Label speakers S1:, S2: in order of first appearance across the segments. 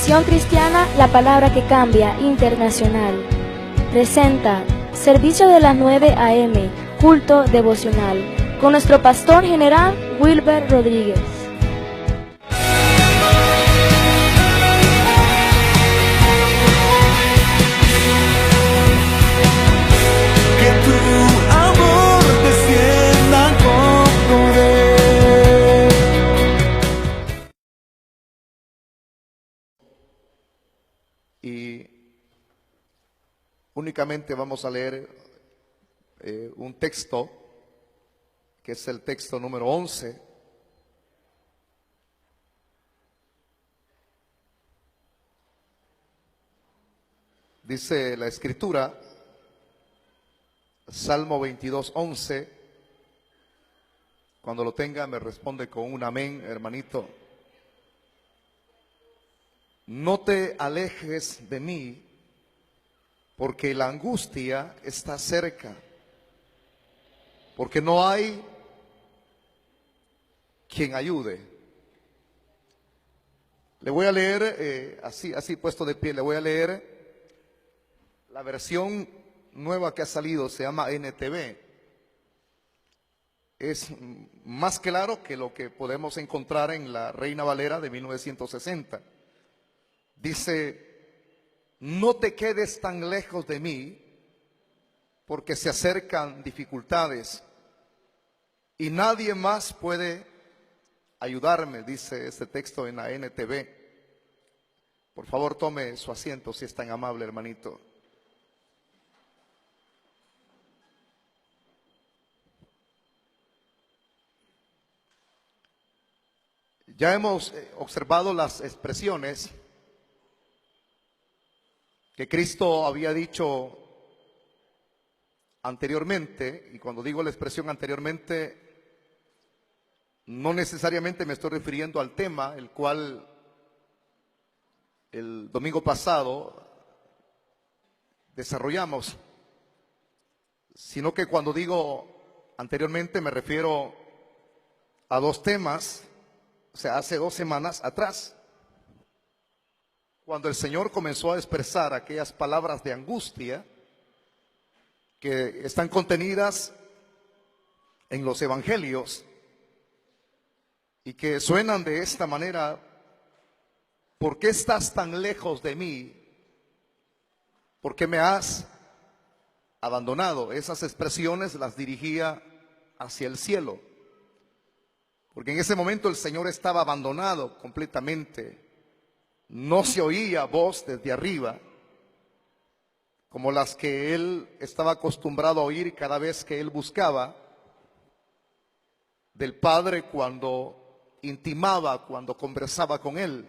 S1: Misión Cristiana La Palabra que Cambia Internacional presenta Servicio de las 9 a.m., culto devocional, con nuestro pastor general Wilber Rodríguez.
S2: Que tu amor descienda con poder.
S3: Y únicamente vamos a leer un texto, que es el texto número 11. Dice la Escritura, Salmo 22, 11. Cuando lo tenga me responde con un amén, hermanito. No te alejes de mí, porque la angustia está cerca, porque no hay quien ayude. Le voy a leer, así puesto de pie, le voy a leer la versión nueva que ha salido, se llama NTV. Es más claro que lo que podemos encontrar en la Reina Valera de 1960. Dice: no te quedes tan lejos de mí, porque se acercan dificultades y nadie más puede ayudarme, dice este texto en la NTV. Por favor, tome su asiento si es tan amable, hermanito. Ya hemos observado las expresiones que Cristo había dicho anteriormente, y cuando digo la expresión anteriormente, no necesariamente me estoy refiriendo al tema el cual el domingo pasado desarrollamos, sino que cuando digo anteriormente me refiero a dos temas, o sea, hace 2 semanas atrás, cuando el Señor comenzó a expresar aquellas palabras de angustia que están contenidas en los evangelios y que suenan de esta manera: ¿por qué estás tan lejos de mí? ¿Por qué me has abandonado? Esas expresiones las dirigía hacia el cielo, porque en ese momento el Señor estaba abandonado completamente. No se oía voz desde arriba, como las que él estaba acostumbrado a oír cada vez que él buscaba del Padre, cuando intimaba, cuando conversaba con él.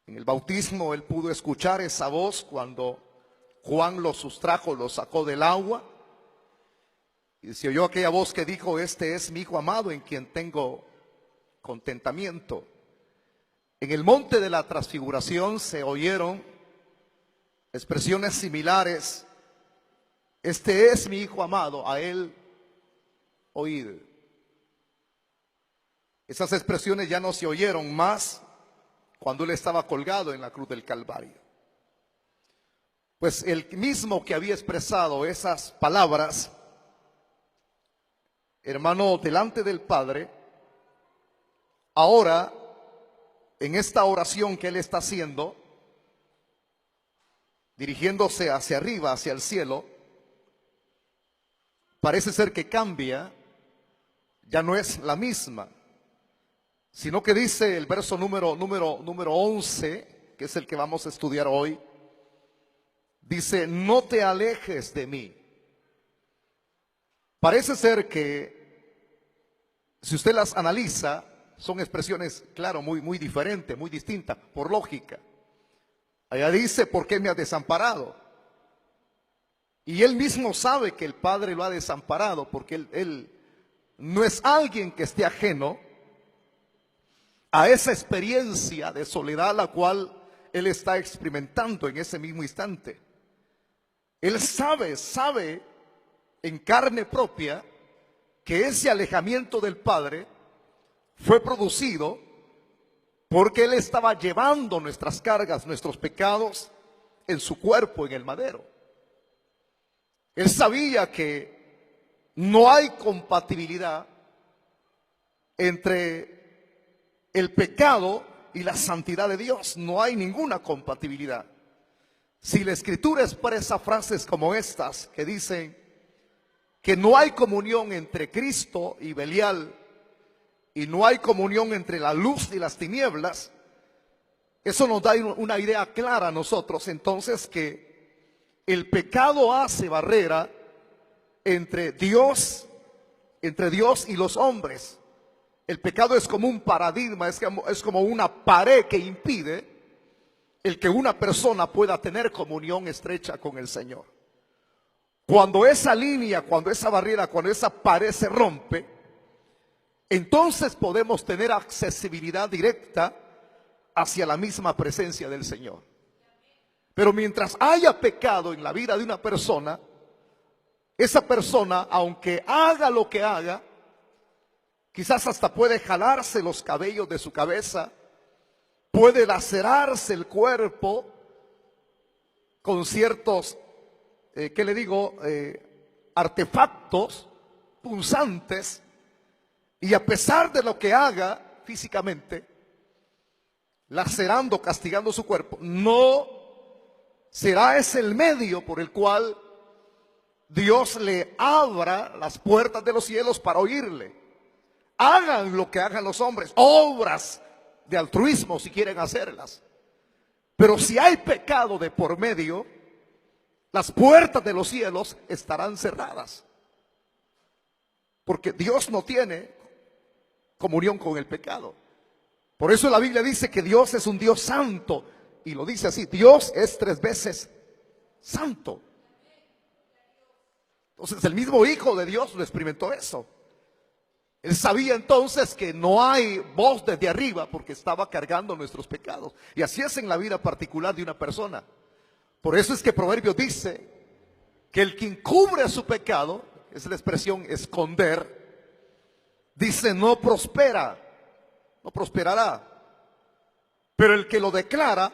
S3: En el bautismo él pudo escuchar esa voz cuando Juan lo sustrajo, lo sacó del agua, y se oyó aquella voz que dijo: este es mi Hijo amado en quien tengo contentamiento. En el monte de la transfiguración se oyeron expresiones similares: este es mi Hijo amado, a él oíd. Esas expresiones ya no se oyeron más cuando él estaba colgado en la cruz del Calvario. Pues el mismo que había expresado esas palabras, hermano, delante del Padre, ahora en esta oración que él está haciendo, dirigiéndose hacia arriba, hacia el cielo, parece ser que cambia, ya no es la misma, sino que dice el verso número 11, que es el que vamos a estudiar hoy, dice: no te alejes de mí. Parece ser que, si usted las analiza, son expresiones, claro, muy diferentes, muy distintas, por lógica. Allá dice: ¿por qué me has desamparado? Y él mismo sabe que el Padre lo ha desamparado, porque él no es alguien que esté ajeno a esa experiencia de soledad la cual él está experimentando en ese mismo instante. Él sabe en carne propia que ese alejamiento del Padre fue producido porque Él estaba llevando nuestras cargas, nuestros pecados en su cuerpo en el madero. Él sabía que no hay compatibilidad entre el pecado y la santidad de Dios. No hay ninguna compatibilidad. Si la Escritura expresa frases como estas que dicen que no hay comunión entre Cristo y Belial, y no hay comunión entre la luz y las tinieblas, eso nos da una idea clara a nosotros entonces que el pecado hace barrera entre Dios y los hombres. El pecado es como un paradigma, es como una pared que impide el que una persona pueda tener comunión estrecha con el Señor. Cuando esa línea, cuando esa barrera, cuando esa pared se rompe, entonces podemos tener accesibilidad directa hacia la misma presencia del Señor. Pero mientras haya pecado en la vida de una persona, esa persona, aunque haga lo que haga, quizás hasta puede jalarse los cabellos de su cabeza, puede lacerarse el cuerpo con ciertos, artefactos punzantes, y a pesar de lo que haga físicamente, lacerando, castigando su cuerpo, no será ese el medio por el cual Dios le abra las puertas de los cielos para oírle. Hagan lo que hagan los hombres, obras de altruismo si quieren hacerlas. Pero si hay pecado de por medio, las puertas de los cielos estarán cerradas. Porque Dios no tiene comunión con el pecado. Por eso la Biblia dice que Dios es un Dios santo. Y lo dice así: Dios es 3 veces santo. Entonces el mismo Hijo de Dios lo experimentó eso. Él sabía entonces que no hay voz desde arriba porque estaba cargando nuestros pecados. Y así es en la vida particular de una persona. Por eso es que Proverbios dice que el que encubre su pecado, es la expresión esconder, dice no prospera, no prosperará. Pero el que lo declara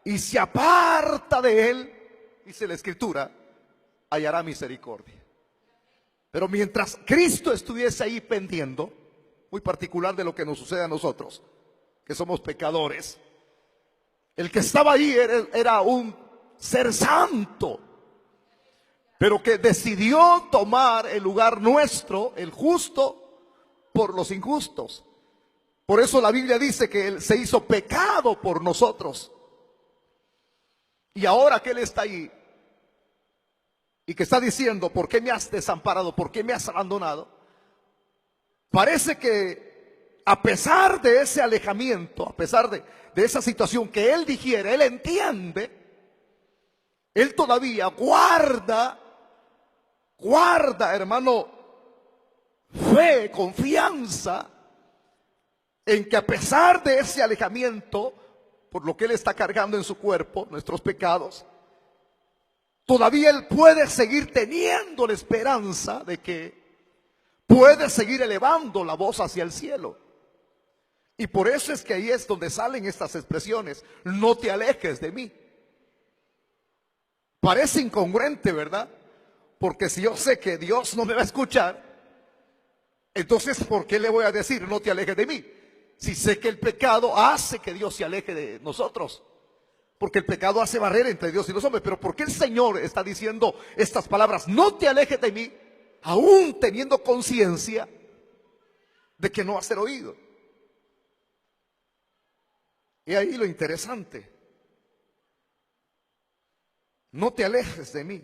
S3: y se aparta de él, dice la Escritura, hallará misericordia. Pero mientras Cristo estuviese ahí pendiendo, muy particular de lo que nos sucede a nosotros, que somos pecadores, el que estaba ahí era un ser santo, pero que decidió tomar el lugar nuestro, el justo, por los injustos. Por eso la Biblia dice que Él se hizo pecado por nosotros. Y ahora que Él está ahí y que está diciendo: ¿por qué me has desamparado? ¿Por qué me has abandonado? Parece que a pesar de ese alejamiento, a pesar de esa situación que Él digiere, Él entiende, Él todavía guarda, hermano, fe, confianza en que a pesar de ese alejamiento, por lo que Él está cargando en su cuerpo, nuestros pecados, todavía Él puede seguir teniendo la esperanza de que puede seguir elevando la voz hacia el cielo. Y por eso es que ahí es donde salen estas expresiones: no te alejes de mí. Parece incongruente, ¿verdad? Porque si yo sé que Dios no me va a escuchar, entonces ¿por qué le voy a decir no te alejes de mí? Si sé que el pecado hace que Dios se aleje de nosotros. Porque el pecado hace barrera entre Dios y los hombres. Pero ¿por qué el Señor está diciendo estas palabras? No te alejes de mí, aún teniendo conciencia de que no va a ser oído. Y ahí lo interesante: no te alejes de mí.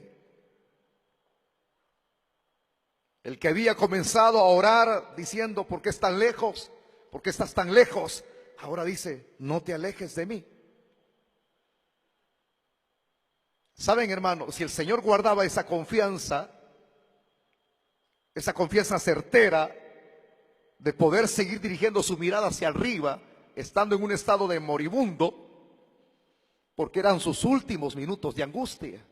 S3: El que había comenzado a orar diciendo: ¿por qué estás lejos? ¿Por qué estás tan lejos? Ahora dice: no te alejes de mí. Saben, hermano, si el Señor guardaba esa confianza certera de poder seguir dirigiendo su mirada hacia arriba, estando en un estado de moribundo, porque eran sus últimos minutos de angustia.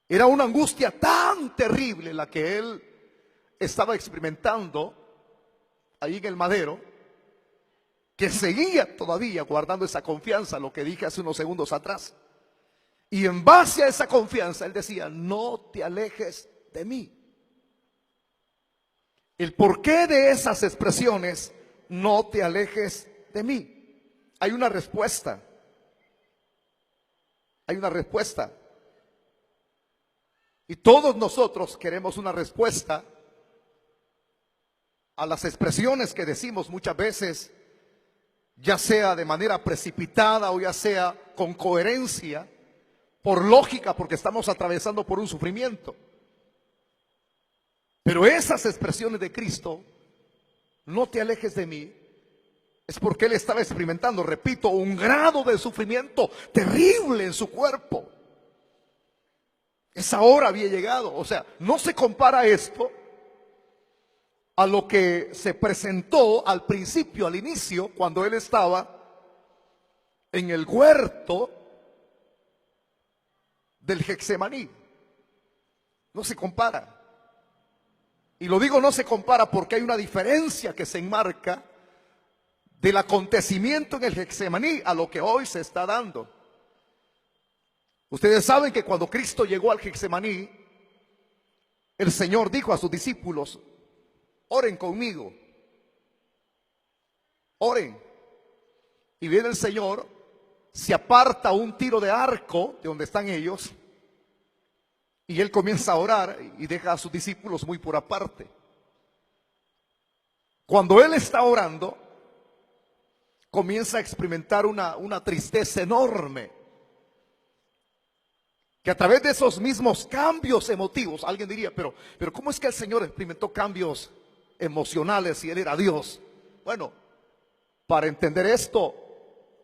S3: Era una angustia tan terrible la que Él estaba experimentando ahí en el madero, que seguía todavía guardando esa confianza, lo que dije hace unos segundos atrás. Y en base a esa confianza, él decía, no te alejes de mí. El porqué de esas expresiones, no te alejes de mí. Hay una respuesta. Hay una respuesta. Y todos nosotros queremos una respuesta a las expresiones que decimos muchas veces, ya sea de manera precipitada o ya sea con coherencia, por lógica, porque estamos atravesando por un sufrimiento. Pero esas expresiones de Cristo, no te alejes de mí, es porque él estaba experimentando, repito, un grado de sufrimiento terrible en su cuerpo. Esa hora había llegado. O sea, no se compara esto a lo que se presentó al principio, al inicio, cuando él estaba en el huerto del Getsemaní. No se compara. Y lo digo no se compara porque hay una diferencia que se enmarca del acontecimiento en el Getsemaní a lo que hoy se está dando. Ustedes saben que cuando Cristo llegó al Getsemaní, el Señor dijo a sus discípulos, oren conmigo, oren. Y viene el Señor, se aparta un tiro de arco de donde están ellos, y él comienza a orar y deja a sus discípulos muy por aparte. Cuando él está orando, comienza a experimentar una tristeza enorme, que a través de esos mismos cambios emotivos, alguien diría, pero ¿cómo es que el Señor experimentó cambios emocionales si él era Dios? Bueno, para entender esto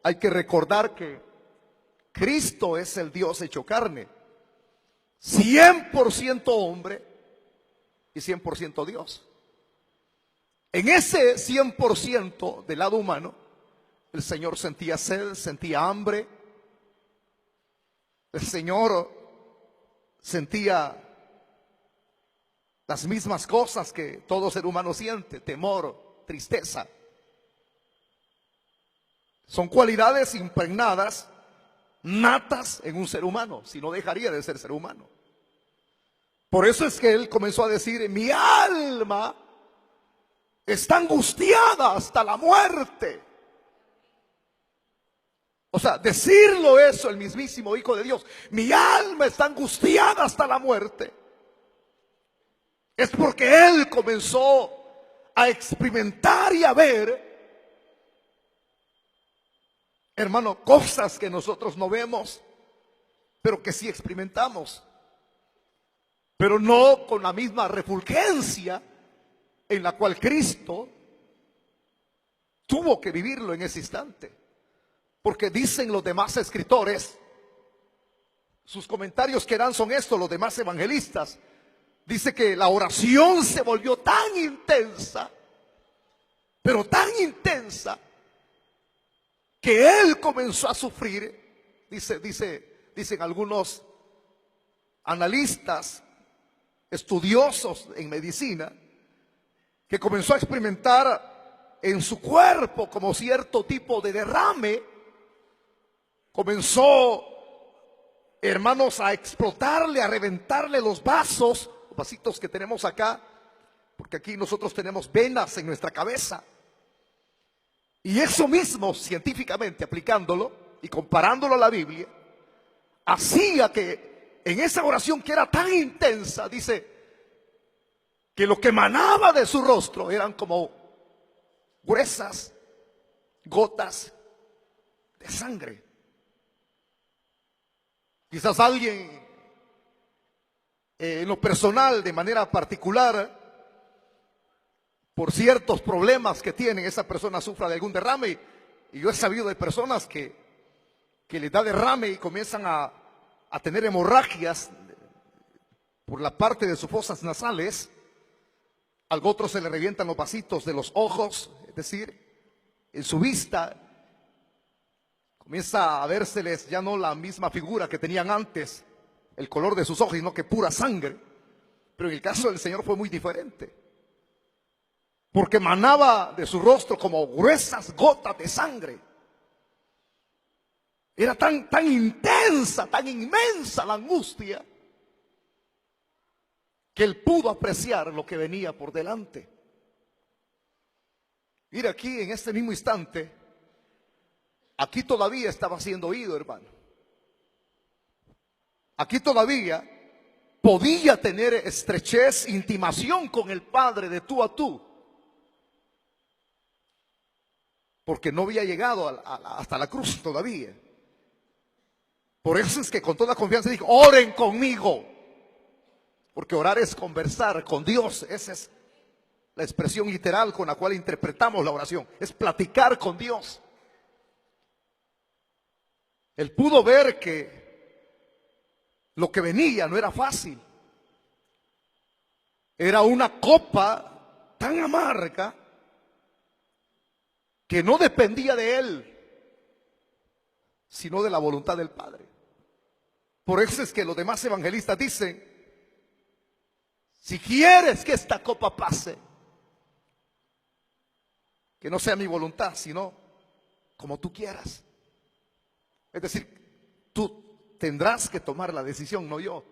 S3: hay que recordar que Cristo es el Dios hecho carne, 100% hombre y 100% Dios. En ese 100% del lado humano, el Señor sentía sed, sentía hambre. El Señor sentía las mismas cosas que todo ser humano siente: temor, tristeza. Son cualidades impregnadas, natas en un ser humano, si no dejaría de ser ser humano. Por eso es que él comenzó a decir, mi alma está angustiada hasta la muerte. O sea, decirlo eso el mismísimo Hijo de Dios, mi alma está angustiada hasta la muerte, es porque él comenzó a experimentar y a ver, hermano, cosas que nosotros no vemos, pero que sí experimentamos, pero no con la misma refulgencia en la cual Cristo tuvo que vivirlo en ese instante. Porque dicen los demás escritores, sus comentarios que dan son estos, los demás evangelistas, dice que la oración se volvió tan intensa, pero tan intensa, que él comenzó a sufrir. Dicen algunos analistas, estudiosos en medicina, que comenzó a experimentar en su cuerpo como cierto tipo de derrame. Comenzó, hermanos, a explotarle, a reventarle los vasos, los vasitos que tenemos acá, porque aquí nosotros tenemos venas en nuestra cabeza. Y eso mismo, científicamente aplicándolo y comparándolo a la Biblia, hacía que en esa oración que era tan intensa, dice, que lo que emanaba de su rostro eran como gruesas gotas de sangre. Quizás alguien en lo personal, de manera particular, por ciertos problemas que tienen, esa persona sufra de algún derrame. Y yo he sabido de personas que les da derrame y comienzan a tener hemorragias por la parte de sus fosas nasales. A otros se le revientan los vasitos de los ojos, es decir, en su vista comienza a vérseles ya no la misma figura que tenían antes, el color de sus ojos, sino que pura sangre. Pero en el caso del Señor fue muy diferente. porque manaba de su rostro como gruesas gotas de sangre. Era tan intensa, tan inmensa la angustia, que él pudo apreciar lo que venía por delante. Mira, aquí en este mismo instante, aquí todavía estaba siendo oído, hermano. Aquí todavía podía tener estrechez, intimación con el Padre de tú a tú, porque no había llegado hasta la cruz todavía. Por eso es que con toda confianza dijo: oren conmigo, porque orar es conversar con Dios. Esa es la expresión literal con la cual interpretamos la oración, es platicar con Dios. Él pudo ver que lo que venía no era fácil. Era una copa tan amarga que no dependía de él, sino de la voluntad del Padre. Por eso es que los demás evangelistas dicen: si quieres que esta copa pase, que no sea mi voluntad, sino como tú quieras. Es decir, tú tendrás que tomar la decisión, no yo.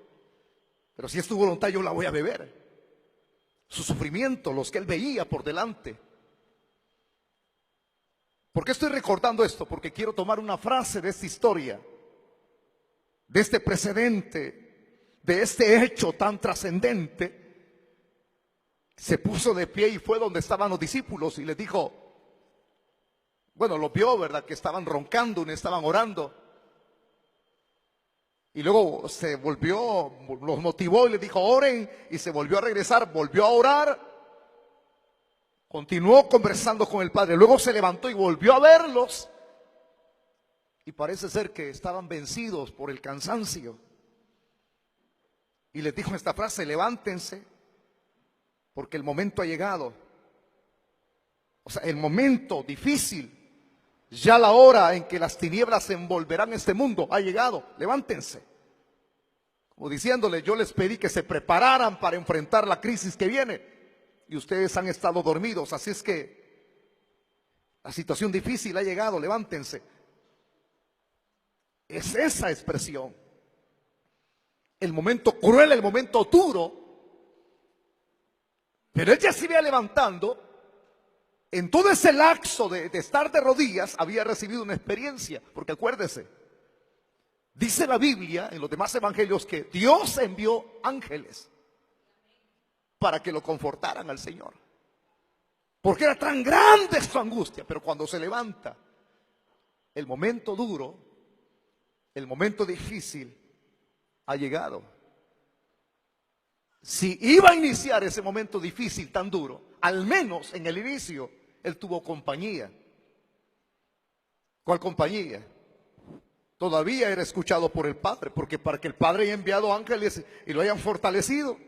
S3: Pero si es tu voluntad, yo la voy a beber. Su sufrimiento, los que él veía por delante. ¿Por qué estoy recordando esto? Porque quiero tomar una frase de esta historia, de este precedente, de este hecho tan trascendente. Se puso de pie y fue donde estaban los discípulos y les dijo, bueno, los vio, ¿verdad? Que estaban roncando, no estaban orando. Y luego se volvió, los motivó y les dijo: oren, y se volvió a regresar, volvió a orar, continuó conversando con el Padre, luego se levantó y volvió a verlos, y parece ser que estaban vencidos por el cansancio, y les dijo esta frase: levántense, porque el momento ha llegado. O sea, el momento difícil, ya la hora en que las tinieblas envolverán este mundo ha llegado. Levántense. Como diciéndole: yo les pedí que se prepararan para enfrentar la crisis que viene y ustedes han estado dormidos. Así es que la situación difícil ha llegado. Levántense. Es esa expresión. El momento cruel, el momento duro. Pero ella se iba levantando. En todo ese lapso de estar de rodillas, había recibido una experiencia. Porque acuérdese, dice la Biblia en los demás evangelios que Dios envió ángeles para que lo confortaran al Señor. Porque era tan grande su angustia. Pero cuando se levanta, el momento duro, el momento difícil ha llegado. Si iba a iniciar ese momento difícil tan duro, al menos en el inicio, él tuvo compañía. ¿Cuál compañía? Todavía era escuchado por el Padre, porque para que el Padre haya enviado ángeles y lo hayan fortalecido,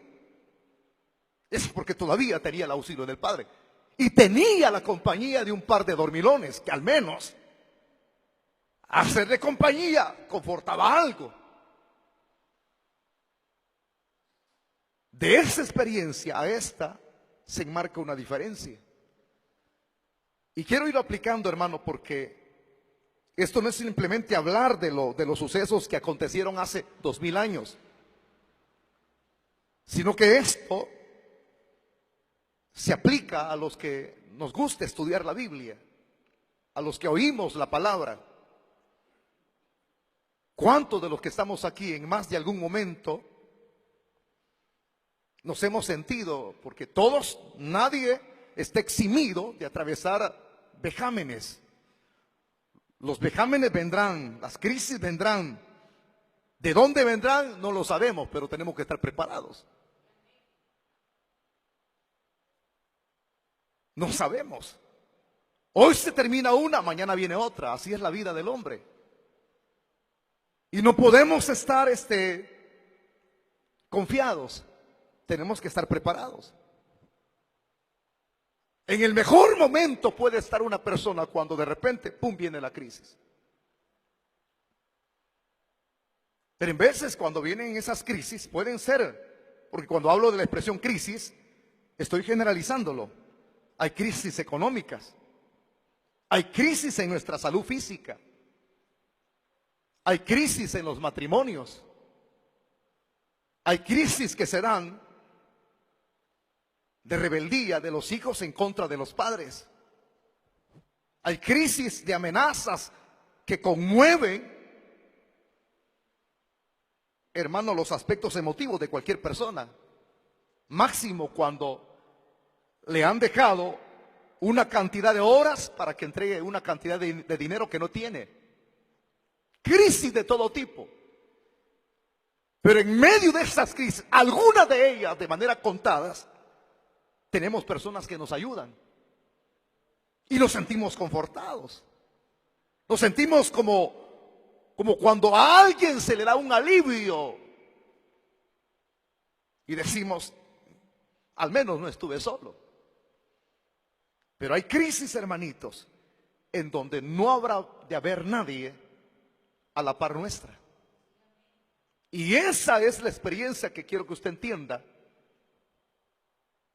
S3: es porque todavía tenía el auxilio del Padre. Y tenía la compañía de un par de dormilones, que al menos hacerle compañía confortaba algo. De esa experiencia a esta se enmarca una diferencia. Y quiero irlo aplicando, hermano, porque esto no es simplemente hablar de los sucesos que acontecieron hace 2000 años, sino que esto se aplica a los que nos gusta estudiar la Biblia, a los que oímos la palabra. ¿Cuántos de los que estamos aquí en más de algún momento nos hemos sentido? Porque todos, nadie está eximido de atravesar vejámenes. Los vejámenes vendrán, las crisis vendrán. ¿De dónde vendrán? No lo sabemos, pero tenemos que estar preparados. No sabemos. Hoy se termina una, mañana viene otra. Así es la vida del hombre. Y no podemos estar confiados. Tenemos que estar preparados. En el mejor momento puede estar una persona cuando de repente, pum, viene la crisis. Pero en veces cuando vienen esas crisis pueden ser, porque cuando hablo de la expresión crisis, estoy generalizándolo. hay crisis económicas, hay crisis en nuestra salud física, hay crisis en los matrimonios, hay crisis que se dan de rebeldía de los hijos en contra de los padres. Hay crisis de amenazas que conmueven, hermano, los aspectos emotivos de cualquier persona. Máximo cuando le han dejado una cantidad de horas para que entregue una cantidad de dinero que no tiene. Crisis de todo tipo. Pero en medio de esas crisis, algunas de ellas de manera contadas, tenemos personas que nos ayudan. Y nos sentimos confortados. Nos sentimos como cuando a alguien se le da un alivio. Y decimos, al menos no estuve solo. Pero hay crisis, hermanitos, en donde no habrá de haber nadie a la par nuestra. Y esa es la experiencia que quiero que usted entienda,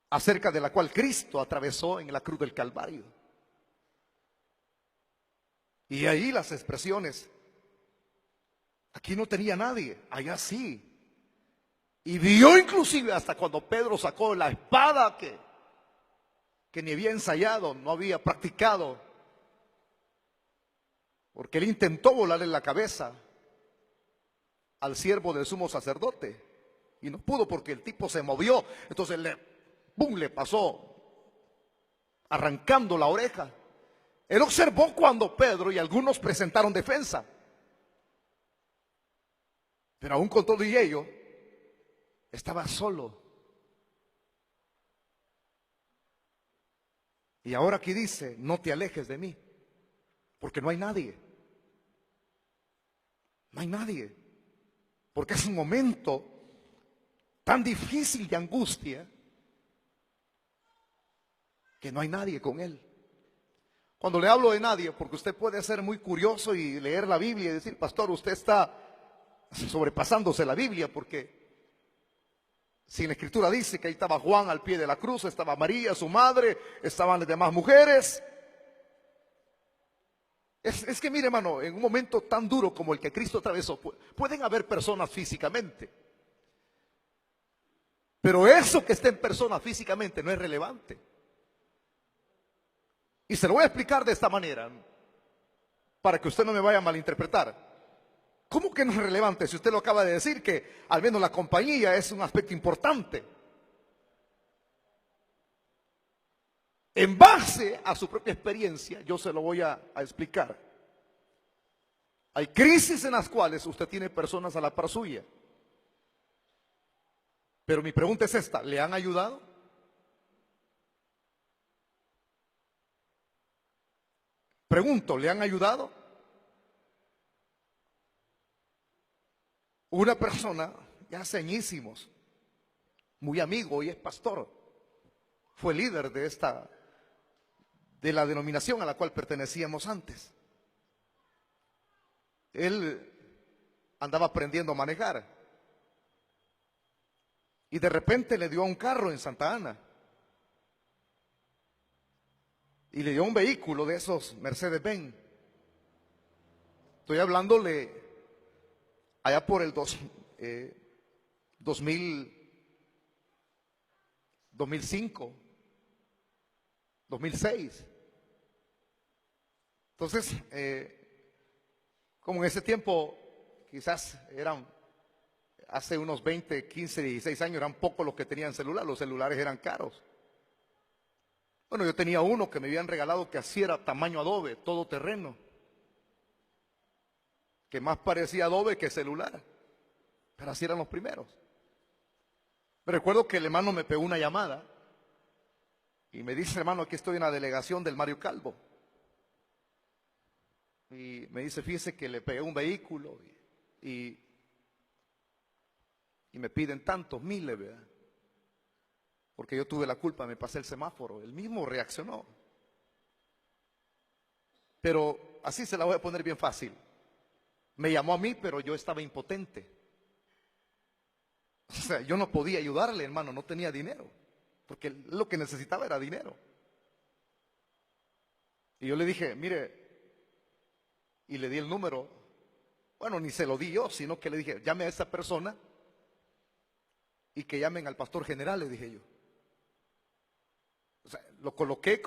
S3: acerca de la cual Cristo atravesó en la cruz del Calvario. Y ahí las expresiones, aquí no tenía nadie, allá sí. Y vio inclusive hasta cuando Pedro sacó la espada que ni había ensayado, no había practicado, porque él intentó volarle la cabeza al siervo del sumo sacerdote y no pudo porque el tipo se movió. Entonces le pasó arrancando la oreja. Él observó cuando Pedro y algunos presentaron defensa, pero aún con todo y ello estaba solo. Y ahora aquí dice, no te alejes de mí, porque no hay nadie. No hay nadie. Porque es un momento tan difícil de angustia que no hay nadie con él. Cuando le hablo de nadie, porque usted puede ser muy curioso y leer la Biblia y decir, pastor, usted está sobrepasándose la Biblia, porque si en la Escritura dice que ahí estaba Juan al pie de la cruz, estaba María, su madre, estaban las demás mujeres. Es que mire, hermano, en un momento tan duro como el que Cristo atravesó, pueden haber personas físicamente, pero eso que esté en persona físicamente no es relevante. Y se lo voy a explicar de esta manera, para que usted no me vaya a malinterpretar. ¿Cómo que no es relevante si usted lo acaba de decir, que al menos la compañía es un aspecto importante? En base a su propia experiencia, yo se lo voy a explicar. Hay crisis en las cuales usted tiene personas a la par suya. Pero mi pregunta es esta, ¿le han ayudado? Pregunto, ¿le han ayudado? Una persona, ya hace añísimos, muy amigo y es pastor, fue líder de la denominación a la cual pertenecíamos antes. Él andaba aprendiendo a manejar y de repente le dio un carro en Santa Ana y le dio un vehículo de esos Mercedes-Benz. Estoy hablándole allá por el 2005, 2006. Entonces, como en ese tiempo, quizás eran, hace unos 20, 15, 16 años, eran pocos los que tenían celular, los celulares eran caros. Bueno, yo tenía uno que me habían regalado que así era tamaño Adobe, todo terreno, que más parecía Adobe que celular, pero así eran los primeros. Me recuerdo que el hermano me pegó una llamada y me dice, hermano, aquí estoy en la delegación del Mario Calvo. Y me dice, fíjese que le pegué un vehículo y me piden tantos miles, ¿verdad? Porque yo tuve la culpa, me pasé el semáforo. Él mismo reaccionó. Pero así se la voy a poner bien fácil. Me llamó a mí, pero yo estaba impotente. O sea, yo no podía ayudarle, hermano, no tenía dinero. Porque lo que necesitaba era dinero. Y yo le dije, mire, y le di el número. Bueno, ni se lo di yo, sino que le dije, llame a esa persona y que llamen al pastor general, le dije yo. O sea, lo coloqué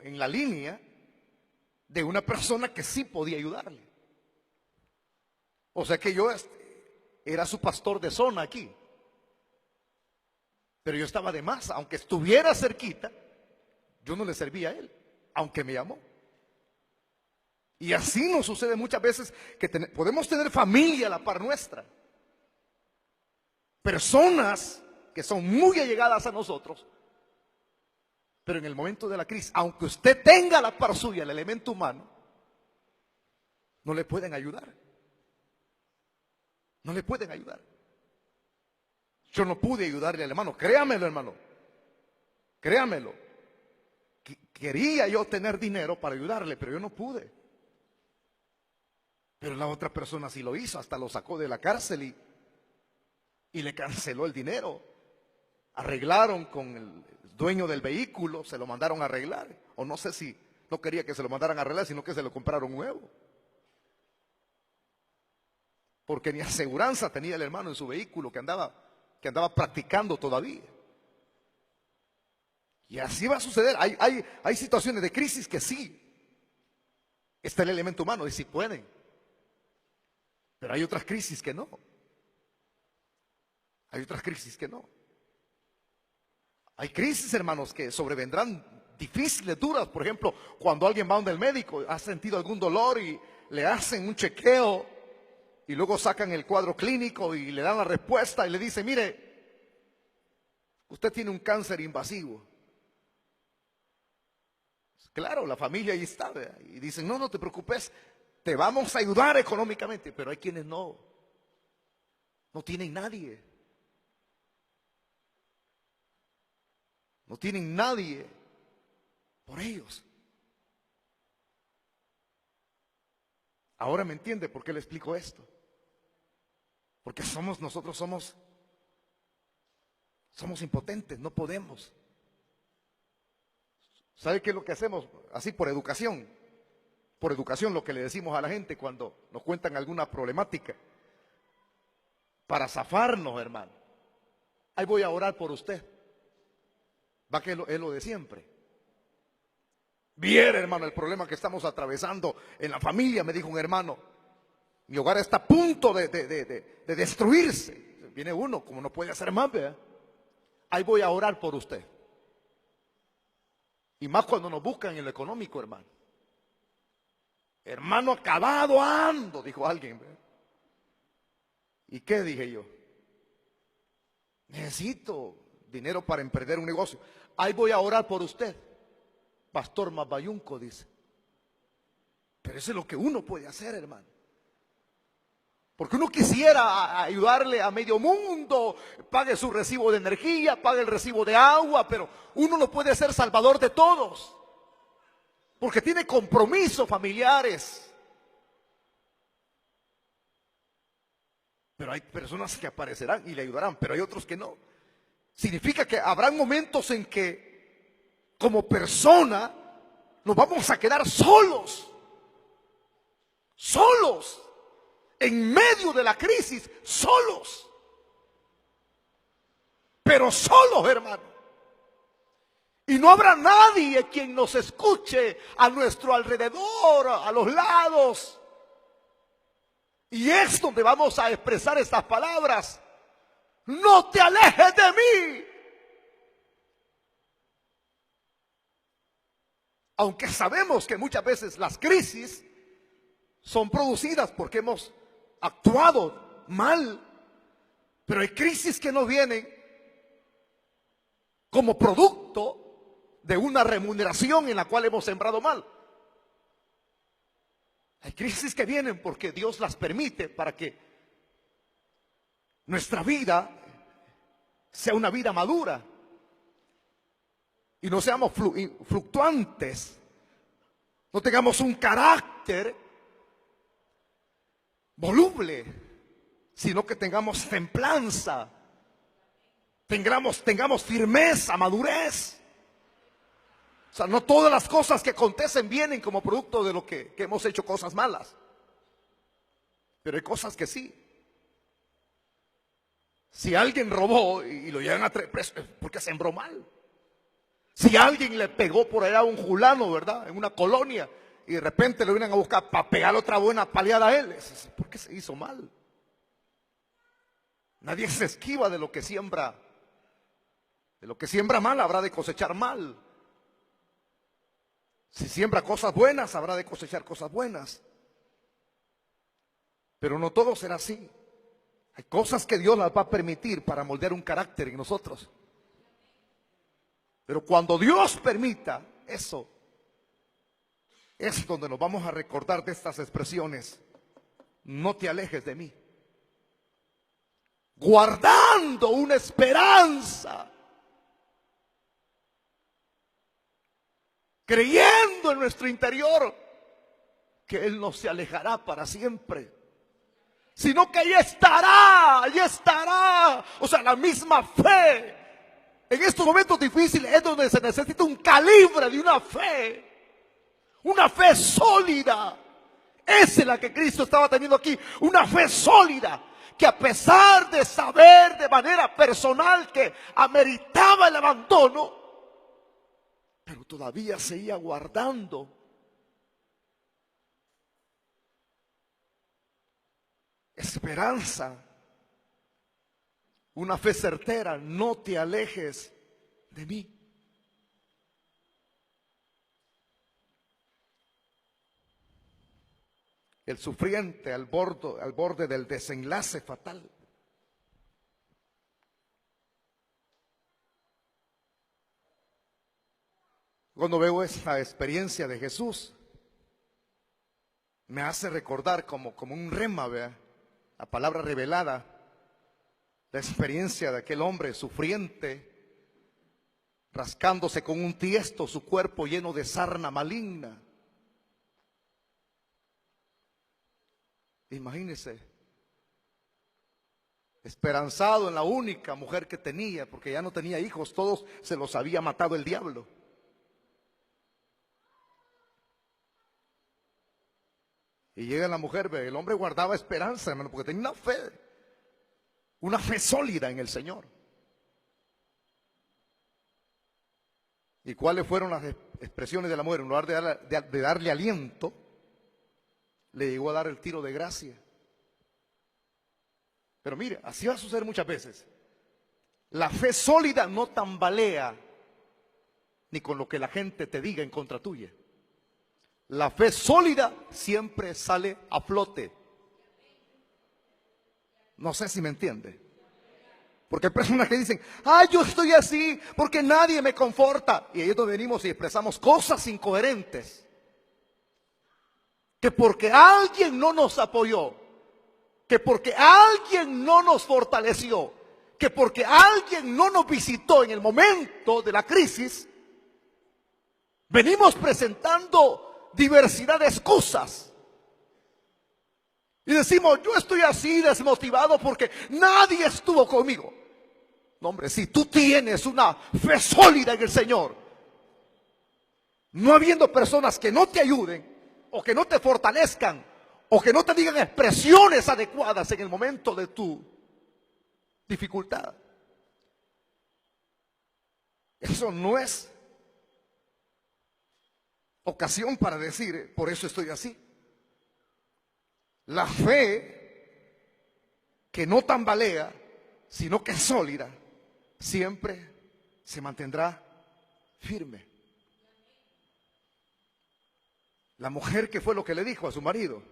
S3: en la línea de una persona que sí podía ayudarle. O sea que yo era su pastor de zona aquí. Pero yo estaba de más, aunque estuviera cerquita, yo no le servía a él, aunque me llamó. Y así nos sucede muchas veces que podemos tener familia a la par nuestra. Personas que son muy allegadas a nosotros, pero en el momento de la crisis, aunque usted tenga a la par suya el elemento humano, no le pueden ayudar. No le pueden ayudar. Yo no pude ayudarle al hermano, créamelo, hermano. Créamelo. Quería yo tener dinero para ayudarle, pero yo no pude. Pero la otra persona sí lo hizo, hasta lo sacó de la cárcel y le canceló el dinero. Arreglaron con el dueño del vehículo, se lo mandaron a arreglar. O no sé si no quería que se lo mandaran a arreglar, sino que se lo compraron nuevo. Porque ni aseguranza tenía el hermano en su vehículo que andaba practicando todavía. Y así va a suceder. Hay situaciones de crisis que sí está el elemento humano y sí pueden. Pero hay otras crisis que no. Hay otras crisis que no. Hay crisis, hermanos, que sobrevendrán difíciles, duras. Por ejemplo, cuando alguien va donde el médico, ha sentido algún dolor y le hacen un chequeo y luego sacan el cuadro clínico y le dan la respuesta y le dicen, mire, usted tiene un cáncer invasivo. Claro, la familia ahí está, ¿verdad? Y dicen, no te preocupes, te vamos a ayudar económicamente. Pero hay quienes no tienen nadie. No tienen nadie por ellos. Ahora me entiende por qué le explico esto. Porque nosotros somos impotentes, no podemos. ¿Sabe qué es lo que hacemos? Así por educación. Por educación lo que le decimos a la gente cuando nos cuentan alguna problemática. Para zafarnos, hermano. Ahí voy a orar por usted. Va que es lo de siempre. Viera, hermano, el problema que estamos atravesando en la familia, me dijo un hermano. Mi hogar está a punto de destruirse. Viene uno, como no puede hacer más, ¿verdad? Ahí voy a orar por usted. Y más cuando nos buscan en lo económico, hermano. Hermano, acabado ando, dijo alguien, ¿verdad? ¿Y qué dije yo? Necesito dinero para emprender un negocio. Ahí voy a orar por usted. Pastor Mabayunco dice. Pero eso es lo que uno puede hacer, hermano. Porque uno quisiera ayudarle a medio mundo, pague su recibo de energía, pague el recibo de agua, pero uno no puede ser salvador de todos. Porque tiene compromisos familiares. Pero hay personas que aparecerán y le ayudarán, pero hay otros que no. Significa que habrán momentos en que como persona nos vamos a quedar solos. Solos. En medio de la crisis, solos. Pero solos, hermano. Y no habrá nadie quien nos escuche a nuestro alrededor, a los lados. Y es donde vamos a expresar estas palabras. No te alejes de mí. Aunque sabemos que muchas veces las crisis son producidas porque hemos actuado mal, pero hay crisis que no vienen como producto de una remuneración en la cual hemos sembrado mal. Hay crisis que vienen porque Dios las permite para que nuestra vida sea una vida madura y no seamos fluctuantes, no tengamos un carácter voluble, sino que tengamos templanza, tengamos firmeza, madurez. O sea, no todas las cosas que acontecen vienen como producto de lo que hemos hecho cosas malas. Pero hay cosas que sí. Si alguien robó y lo llevan a preso, es porque sembró mal. Si alguien le pegó por allá a un fulano, ¿verdad? En una colonia, y de repente lo vienen a buscar para pegarle otra buena paliada a él, es porque se hizo mal. Nadie se esquiva de lo que siembra. De lo que siembra mal habrá de cosechar mal. Si siembra cosas buenas, habrá de cosechar cosas buenas. Pero no todo será así. Hay cosas que Dios las va a permitir para moldear un carácter en nosotros. Pero cuando Dios permita eso, es donde nos vamos a recordar de estas expresiones. No te alejes de mí. Guardando una esperanza. Creyendo en nuestro interior que Él no se alejará para siempre, sino que ahí estará, allí estará. O sea, la misma fe. En estos momentos difíciles es donde se necesita un calibre de una fe sólida. Esa es la que Cristo estaba teniendo aquí, una fe sólida, que a pesar de saber de manera personal que ameritaba el abandono, pero todavía seguía guardando esperanza, una fe certera. No te alejes de mí. El sufriente al borde del desenlace fatal. Cuando veo esta experiencia de Jesús, me hace recordar como un rema, ¿verdad? La palabra revelada, la experiencia de aquel hombre sufriente, rascándose con un tiesto su cuerpo lleno de sarna maligna. Imagínese, esperanzado en la única mujer que tenía, porque ya no tenía hijos, todos se los había matado el diablo. Y llega la mujer, el hombre guardaba esperanza, hermano, porque tenía una fe sólida en el Señor. ¿Y cuáles fueron las expresiones de la mujer? En lugar de darle aliento, le llegó a dar el tiro de gracia. Pero mire, así va a suceder muchas veces. La fe sólida no tambalea ni con lo que la gente te diga en contra tuya. La fe sólida siempre sale a flote. No sé si me entiende. Porque hay personas que dicen, yo estoy así porque nadie me conforta. Y ahí es donde venimos y expresamos cosas incoherentes. Que porque alguien no nos apoyó, que porque alguien no nos fortaleció, que porque alguien no nos visitó en el momento de la crisis, venimos presentando diversidad de excusas. Y decimos, yo estoy así desmotivado porque nadie estuvo conmigo. No, hombre, si tú tienes una fe sólida en el Señor, no habiendo personas que no te ayuden, o que no te fortalezcan, o que no te digan expresiones adecuadas en el momento de tu dificultad, eso no es ocasión para decir, por eso estoy así. La fe que no tambalea, sino que es sólida, siempre se mantendrá firme. La mujer, ¿qué fue lo que le dijo a su marido?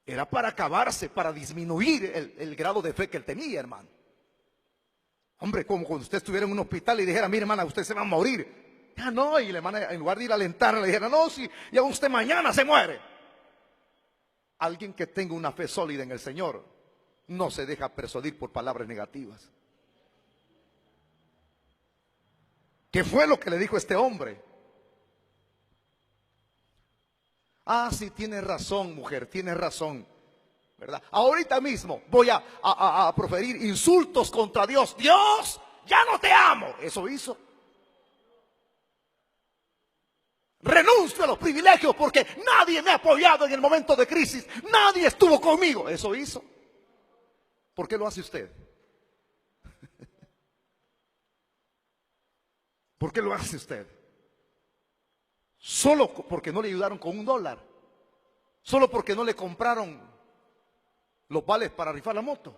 S3: Era para acabarse, para disminuir el grado de fe que él tenía, hermano. Hombre, como cuando usted estuviera en un hospital y dijera, mire, hermana, usted se va a morir. Ya no, y la hermana, en lugar de ir a alentarla, le dijera, no, si ya usted mañana se muere. Alguien que tenga una fe sólida en el Señor no se deja persuadir por palabras negativas. ¿Qué fue lo que le dijo este hombre? Sí, tienes razón, mujer, tienes razón, ¿verdad? Ahorita mismo voy a proferir insultos contra Dios. Dios, ya no te amo. Eso hizo. Renuncio a los privilegios porque nadie me ha apoyado en el momento de crisis. Nadie estuvo conmigo. Eso hizo. ¿Por qué lo hace usted? ¿Por qué lo hace usted? Solo porque no le ayudaron con $1. Solo porque no le compraron los vales para rifar la moto.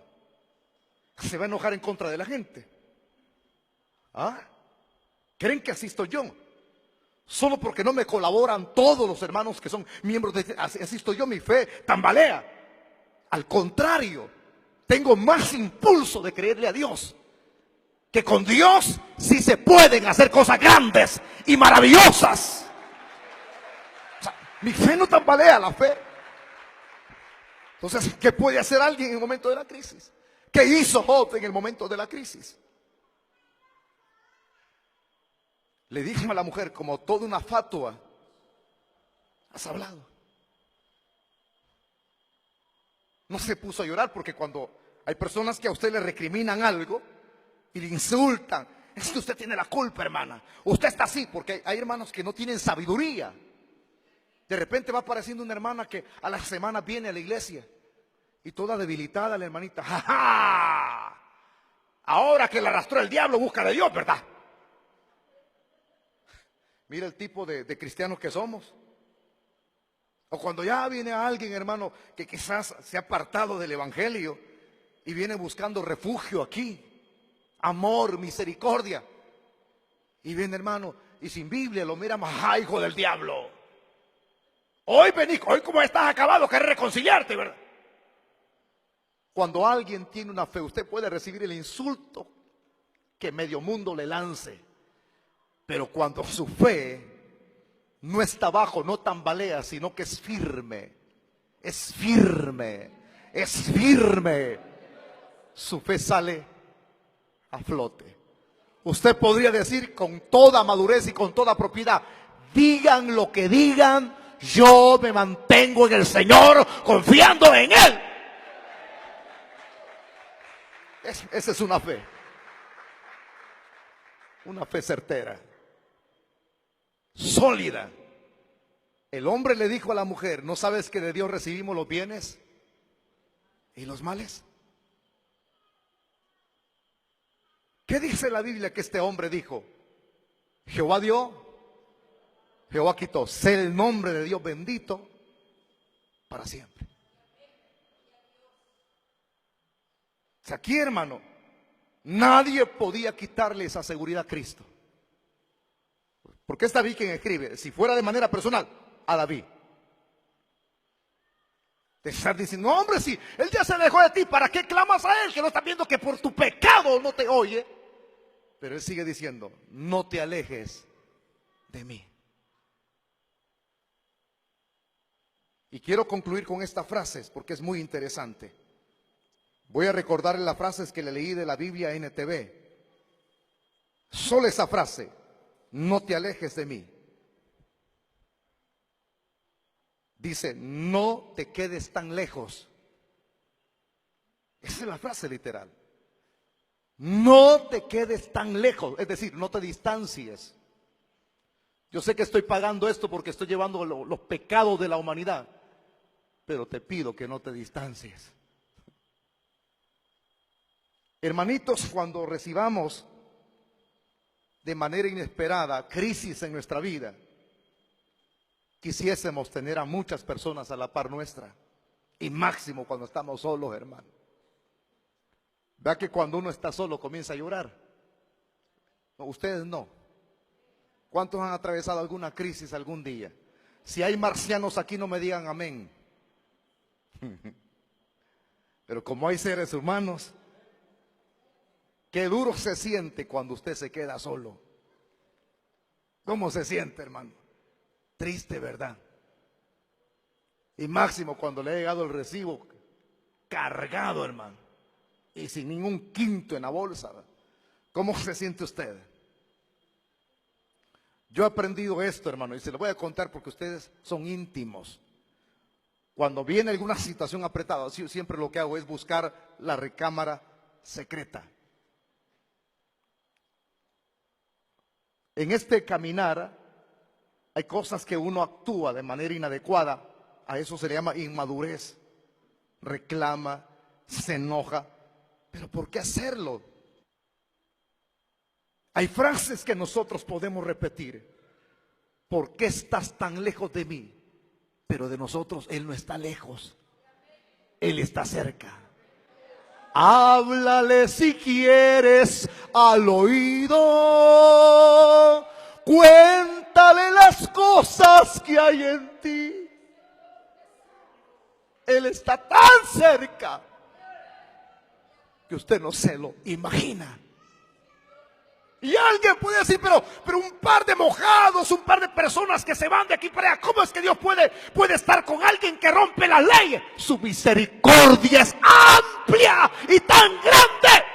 S3: Se va a enojar en contra de la gente. ¿Ah? ¿Creen que así estoy yo? Solo porque no me colaboran todos los hermanos que son miembros de... Así estoy yo, mi fe tambalea. Al contrario, tengo más impulso de creerle a Dios. Que con Dios sí se pueden hacer cosas grandes y maravillosas. O sea, mi fe no tambalea, la fe. Entonces, ¿qué puede hacer alguien en el momento de la crisis? ¿Qué hizo Job en el momento de la crisis? Le dijo a la mujer, como toda una fatua, has hablado. No se puso a llorar, porque cuando hay personas que a usted le recriminan algo y le insultan, es que usted tiene la culpa, hermana. Usted está así, porque hay hermanos que no tienen sabiduría. De repente va apareciendo una hermana que a la semana viene a la iglesia y toda debilitada la hermanita. ¡Ja, ja! Ahora que la arrastró el diablo, busca de Dios, ¿verdad? Mira el tipo de cristianos que somos. O cuando ya viene alguien, hermano, que quizás se ha apartado del evangelio y viene buscando refugio aquí, amor, misericordia, y viene, hermano, y sin Biblia lo mira más, ¡ay, hijo del diablo! Hoy vení, hoy como estás acabado, querés reconciliarte, ¿verdad? Cuando alguien tiene una fe, usted puede recibir el insulto que medio mundo le lance. Pero cuando su fe no está bajo, no tambalea, sino que es firme, es firme, es firme, su fe sale a flote. Usted podría decir con toda madurez y con toda propiedad, digan lo que digan, yo me mantengo en el Señor confiando en Él. Esa es una fe certera, sólida. El hombre le dijo a la mujer, ¿no sabes que de Dios recibimos los bienes y los males? ¿Qué dice la Biblia que este hombre dijo? Jehová dio, Jehová quitó. Sea el nombre de Dios bendito para siempre. O sea, aquí, hermano, nadie podía quitarle esa seguridad a Cristo. Porque es David quien escribe, si fuera de manera personal, a David. Te estás diciendo, no, hombre, si Él ya se dejó de ti, ¿para qué clamas a Él? Que no estás viendo que por tu pecado no te oye. Pero Él sigue diciendo, no te alejes de mí. Y quiero concluir con estas frases porque es muy interesante. Voy a recordarle las frases que le leí de la Biblia NTV. Solo esa frase, no te alejes de mí. Dice, no te quedes tan lejos. Esa es la frase literal. No te quedes tan lejos, es decir, no te distancies. Yo sé que estoy pagando esto porque estoy llevando los pecados de la humanidad, pero te pido que no te distancies. Hermanitos, cuando recibamos de manera inesperada crisis en nuestra vida, quisiésemos tener a muchas personas a la par nuestra, y máximo cuando estamos solos, hermano. Vea que cuando uno está solo comienza a llorar. No, ustedes no. ¿Cuántos han atravesado alguna crisis algún día? Si hay marcianos aquí, no me digan amén. Pero como hay seres humanos, qué duro se siente cuando usted se queda solo. ¿Cómo se siente, hermano? Triste, ¿verdad? Y máximo cuando le ha llegado el recibo cargado, hermano, y sin ningún quinto en la bolsa. ¿Cómo se siente usted? Yo he aprendido esto, hermano, y se lo voy a contar porque ustedes son íntimos. Cuando viene alguna situación apretada, siempre lo que hago es buscar la recámara secreta. En este caminar Hay cosas que uno actúa de manera inadecuada, a eso se le llama inmadurez. Reclama, se enoja, pero ¿por qué hacerlo? Hay frases que nosotros podemos repetir. ¿Por qué estás tan lejos de mí? Pero de nosotros Él no está lejos, Él está cerca. Háblale si quieres al oído, cuéntale las cosas que hay en ti. Él está tan cerca que usted no se lo imagina. Y alguien puede decir, pero un par de mojados, un par de personas que se van de aquí para allá, ¿cómo es que Dios puede estar con alguien que rompe la ley? Su misericordia es amplia y tan grande.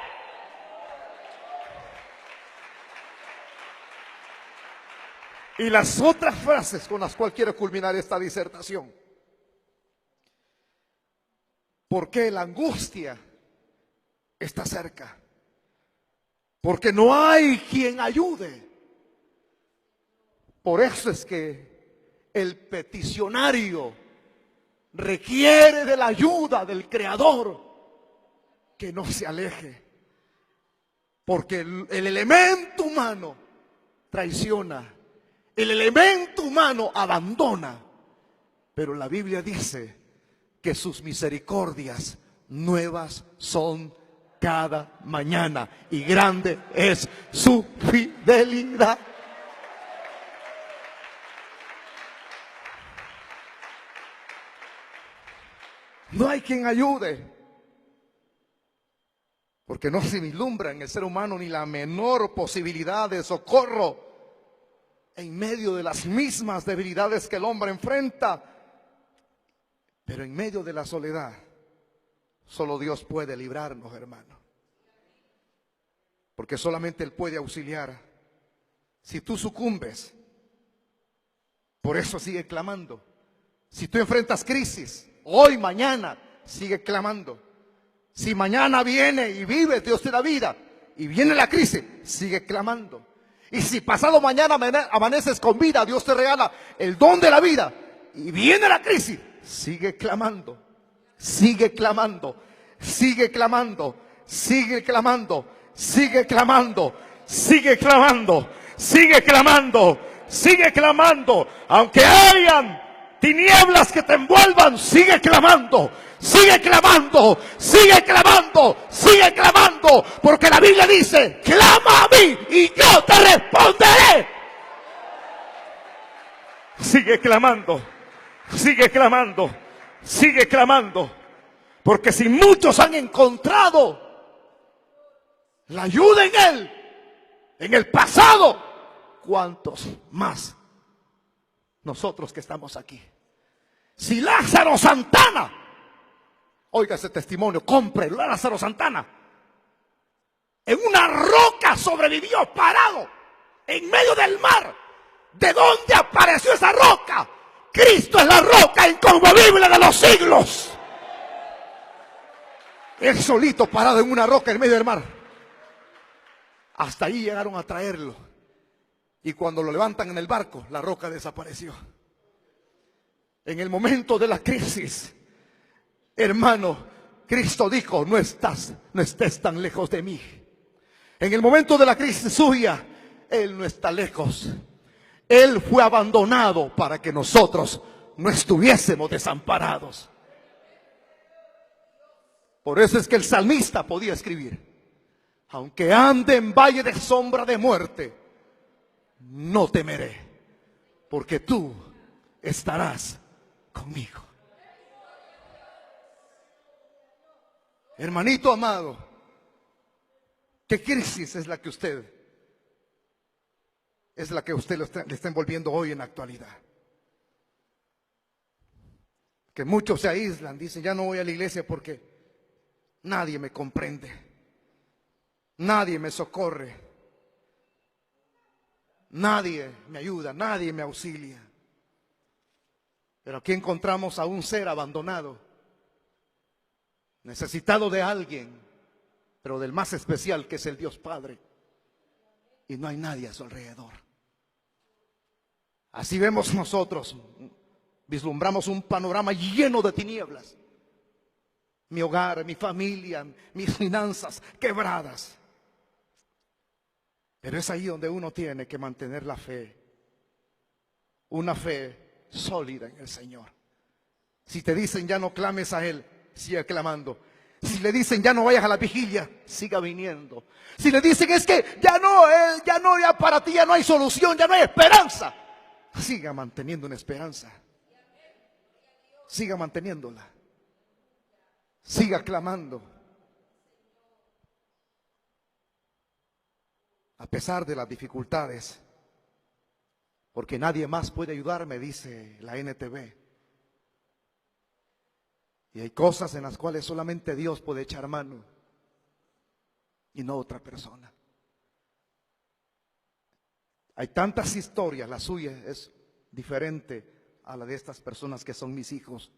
S3: Y las otras frases con las cuales quiero culminar esta disertación. Porque la angustia está cerca. Porque no hay quien ayude. Por eso es que el peticionario requiere de la ayuda del Creador, que no se aleje. Porque el elemento humano traiciona, el elemento humano abandona. Pero la Biblia dice que sus misericordias nuevas son cada mañana, y grande es su fidelidad. No hay quien ayude, porque no se vislumbra en el ser humano ni la menor posibilidad de socorro en medio de las mismas debilidades que el hombre enfrenta. Pero en medio de la soledad, solo Dios puede librarnos, hermano. Porque solamente Él puede auxiliar. Si tú sucumbes, por eso sigue clamando. Si tú enfrentas crisis, hoy, mañana, sigue clamando. Si mañana viene y vives, Dios te da vida, y viene la crisis, sigue clamando. Y si pasado mañana amaneces con vida, Dios te regala el don de la vida, y viene la crisis, sigue clamando. Sigue clamando, sigue clamando, sigue clamando, sigue clamando, sigue clamando, sigue clamando, sigue clamando. Aunque hayan tinieblas que te envuelvan, sigue clamando, sigue clamando, sigue clamando, sigue clamando. Porque la Biblia dice, clama a mí y yo te responderé. Sigue clamando, sigue clamando, sigue clamando. Porque si muchos han encontrado la ayuda en Él, en el pasado, ¿cuántos más nosotros que estamos aquí? Si Lázaro Santana, oiga ese testimonio, compre Lázaro Santana, en una roca sobrevivió parado en medio del mar. ¿De dónde apareció esa roca? Cristo es la roca inconmovible de los siglos. Él solito parado en una roca en medio del mar. Hasta ahí llegaron a traerlo. Y cuando lo levantan en el barco, la roca desapareció. En el momento de la crisis, hermano, Cristo dijo, no estés tan lejos de mí. En el momento de la crisis suya, Él no está lejos. Él fue abandonado para que nosotros no estuviésemos desamparados. Por eso es que el salmista podía escribir, aunque ande en valle de sombra de muerte, no temeré, porque tú estarás conmigo. Hermanito amado, ¿qué crisis es la que usted le está envolviendo hoy en la actualidad? Que muchos se aíslan, dicen, ya no voy a la iglesia porque nadie me comprende, nadie me socorre, nadie me ayuda, nadie me auxilia. Pero aquí encontramos a un ser abandonado, necesitado de alguien, pero del más especial, que es el Dios Padre. Y no hay nadie a su alrededor. Así vemos nosotros, vislumbramos un panorama lleno de tinieblas. Mi hogar, mi familia, mis finanzas quebradas. Pero es ahí donde uno tiene que mantener la fe. Una fe sólida en el Señor. Si te dicen ya no clames a Él, siga clamando. Si le dicen ya no vayas a la vigilia, siga viniendo. Si le dicen es que ya para ti ya no hay solución, ya no hay esperanza, siga manteniendo una esperanza. Siga manteniéndola. Siga clamando. A pesar de las dificultades, porque nadie más puede ayudarme, dice la NTV. Y hay cosas en las cuales solamente Dios puede echar mano y no otra persona. Hay tantas historias, la suya es diferente a la de estas personas que son mis hijos.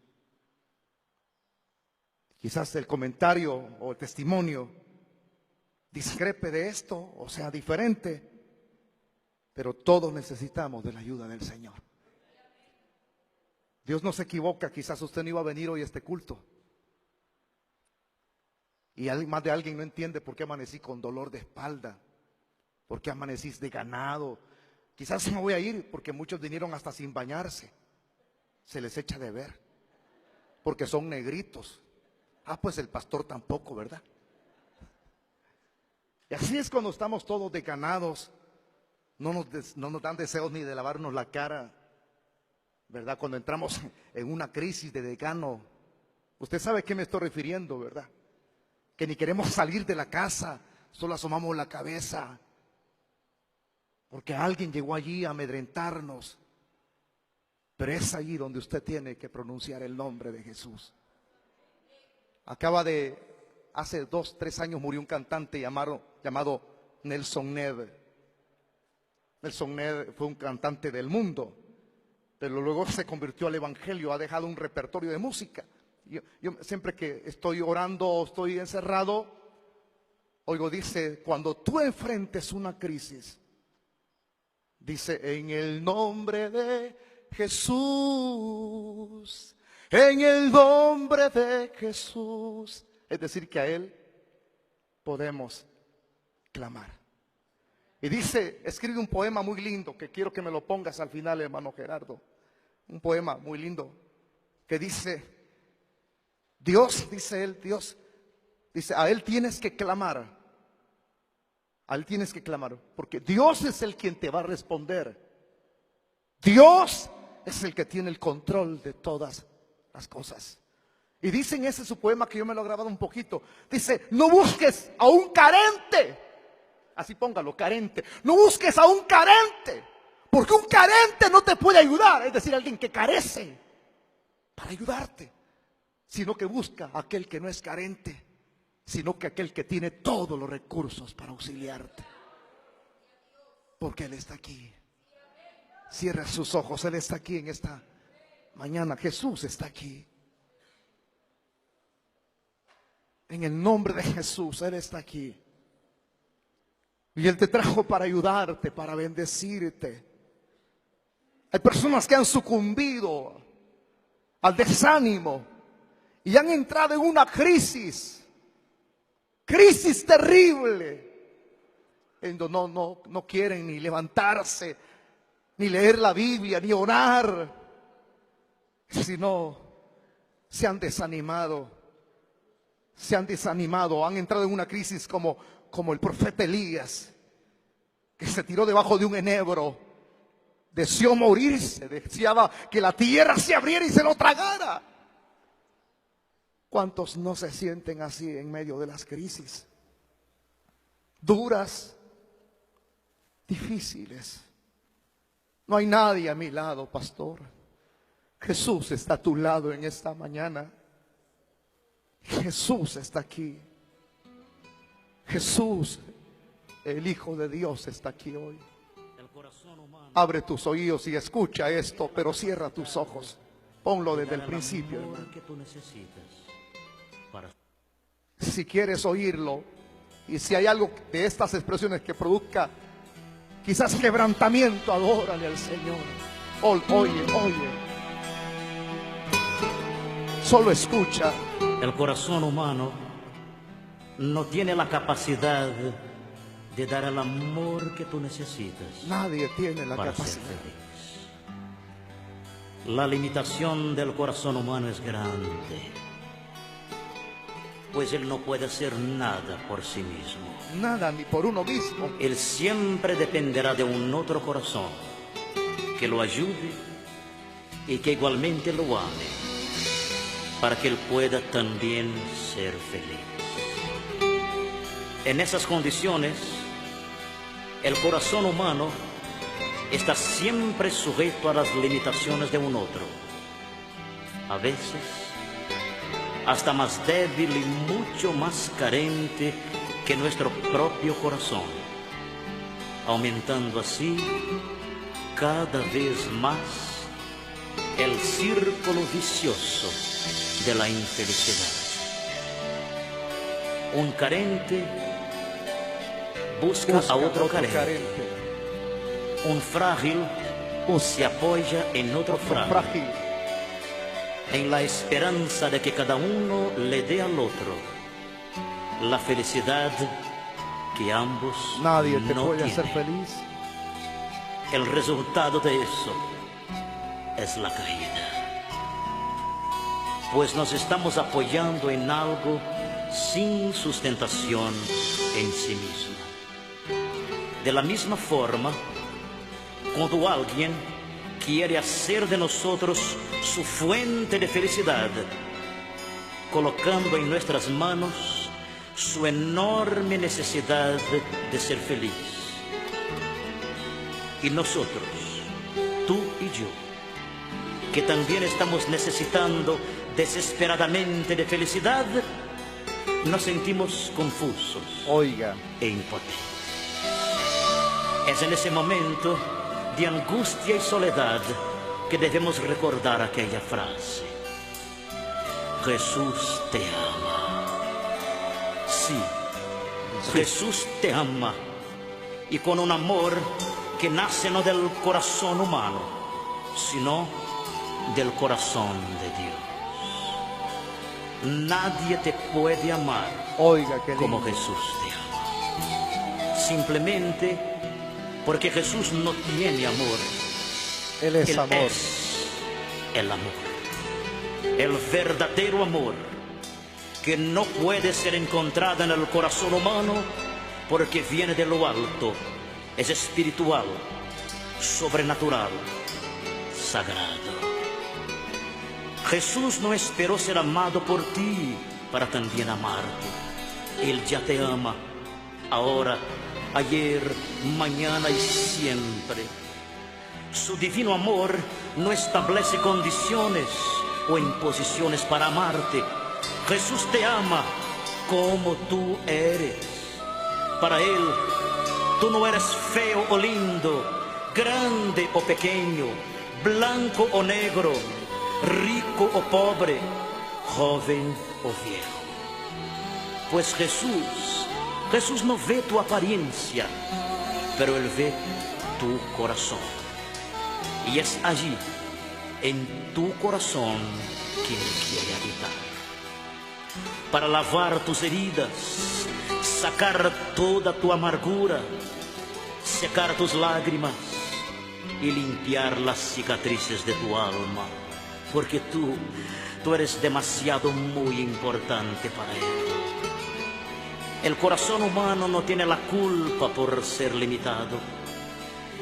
S3: Quizás el comentario o el testimonio discrepe de esto, o sea, diferente, pero todos necesitamos de la ayuda del Señor. Dios no se equivoca, quizás usted no iba a venir hoy a este culto. Y más de alguien no entiende por qué amanecí con dolor de espalda, por qué amanecí desganado. Quizás me voy a ir porque muchos vinieron hasta sin bañarse. Se les echa de ver, porque son negritos. Pues el pastor tampoco, ¿verdad? Y así es cuando estamos todos desganados. No nos dan deseos ni de lavarnos la cara, ¿verdad? Cuando entramos en una crisis de desgano, usted sabe a qué me estoy refiriendo, ¿verdad? Que ni queremos salir de la casa, solo asomamos la cabeza, porque alguien llegó allí a amedrentarnos. Pero es allí donde usted tiene que pronunciar el nombre de Jesús. Hace 2, 3 años murió un cantante llamado Nelson Ned. Nelson Ned fue un cantante del mundo, pero luego se convirtió al evangelio, ha dejado un repertorio de música. Yo siempre que estoy orando o estoy encerrado, oigo, dice, cuando tú enfrentes una crisis, dice, en el nombre de Jesús, en el nombre de Jesús. Es decir, que a Él podemos clamar. Y dice, escribe un poema muy lindo, que quiero que me lo pongas al final, hermano Gerardo. Un poema muy lindo, que dice, Dios, dice él, Dios, dice, a Él tienes que clamar. A Él tienes que clamar, porque Dios es el quien te va a responder. Dios es el que tiene el control de todas las cosas. Y dice en ese su poema, que yo me lo he grabado un poquito, dice, no busques a un carente. Así póngalo, carente. No busques a un carente, porque un carente no te puede ayudar. Es decir, alguien que carece para ayudarte, sino que busca a aquel que no es carente, sino que aquel que tiene todos los recursos para auxiliarte, porque Él está aquí. Cierra sus ojos, Él está aquí en esta mañana. Jesús está aquí. En el nombre de Jesús, Él está aquí. Y Él te trajo para ayudarte, para bendecirte. Hay personas que han sucumbido al desánimo y han entrado en una crisis terrible, en donde no quieren ni levantarse, ni leer la Biblia, ni orar, sino se han desanimado, han entrado en una crisis como el profeta Elías, que se tiró debajo de un enebro, deseó morirse, deseaba que la tierra se abriera y se lo tragara. ¿Cuántos no se sienten así en medio de las crisis duras, difíciles? No hay nadie a mi lado, pastor. Jesús está a tu lado en esta mañana. Jesús está aquí. Jesús, el Hijo de Dios, está aquí hoy. Abre tus oídos y escucha esto, pero cierra tus ojos. Ponlo desde el principio, hermano. Si quieres oírlo, y si hay algo de estas expresiones que produzca quizás quebrantamiento, adórale al Señor. Oye. Solo escucha.
S4: El corazón humano no tiene la capacidad de dar el amor que tú necesitas
S3: Nadie tiene la
S4: para ser
S3: capacidad.
S4: feliz. La limitación del corazón humano es grande, pues él no puede hacer nada por sí mismo.
S3: Nada ni por uno mismo.
S4: Él siempre dependerá de un otro corazón que lo ayude y que igualmente lo ame, para que él pueda también ser feliz. En esas condiciones, el corazón humano está siempre sujeto a las limitaciones de un otro, a veces hasta más débil y mucho más carente que nuestro propio corazón, aumentando así cada vez más el círculo vicioso de la infelicidad. Un carente busca a otro carente. Un frágil se apoya en otro frágil, en la esperanza de que cada uno le dé al otro la felicidad que ambos
S3: Nadie te
S4: no
S3: puede hacer
S4: tienen.
S3: feliz.
S4: El resultado de eso es la caída, pues nos estamos apoyando en algo sin sustentación en sí mismo. De la misma forma, cuando alguien quiere hacer de nosotros su fuente de felicidad, colocando en nuestras manos su enorme necesidad de ser feliz. Y nosotros, tú y yo, que también estamos necesitando desesperadamente de felicidad, nos sentimos confusos
S3: Oiga,
S4: e impotentes. Es en ese momento de angustia y soledad que debemos recordar aquella frase: Jesús te ama. Sí, Jesús te ama, y con un amor que nace no del corazón humano, sino del corazón de Dios. Nadie te puede amar
S3: oiga, qué
S4: como
S3: lindo.
S4: Jesús te ama. Simplemente porque Jesús no tiene amor.
S3: Él es
S4: Él
S3: amor.
S4: es el amor. El verdadero amor, que no puede ser encontrado en el corazón humano porque viene de lo alto, es espiritual, sobrenatural, sagrado. Jesús no esperó ser amado por ti para también amarte. Él ya te ama, ahora, ayer, mañana y siempre. Su divino amor no establece condiciones o imposiciones para amarte. Jesús te ama como tú eres. Para Él, tú no eres feo o lindo, grande o pequeño, blanco o negro, rico o pobre, joven o viejo. Pues Jesús no ve tu apariencia, pero Él ve tu corazón. Y es allí, en tu corazón, que Él quiere habitar. Para lavar tus heridas, sacar toda tu amargura, secar tus lágrimas y limpiar las cicatrices de tu alma. Porque tú eres demasiado muy importante para Él. El corazón humano no tiene la culpa por ser limitado.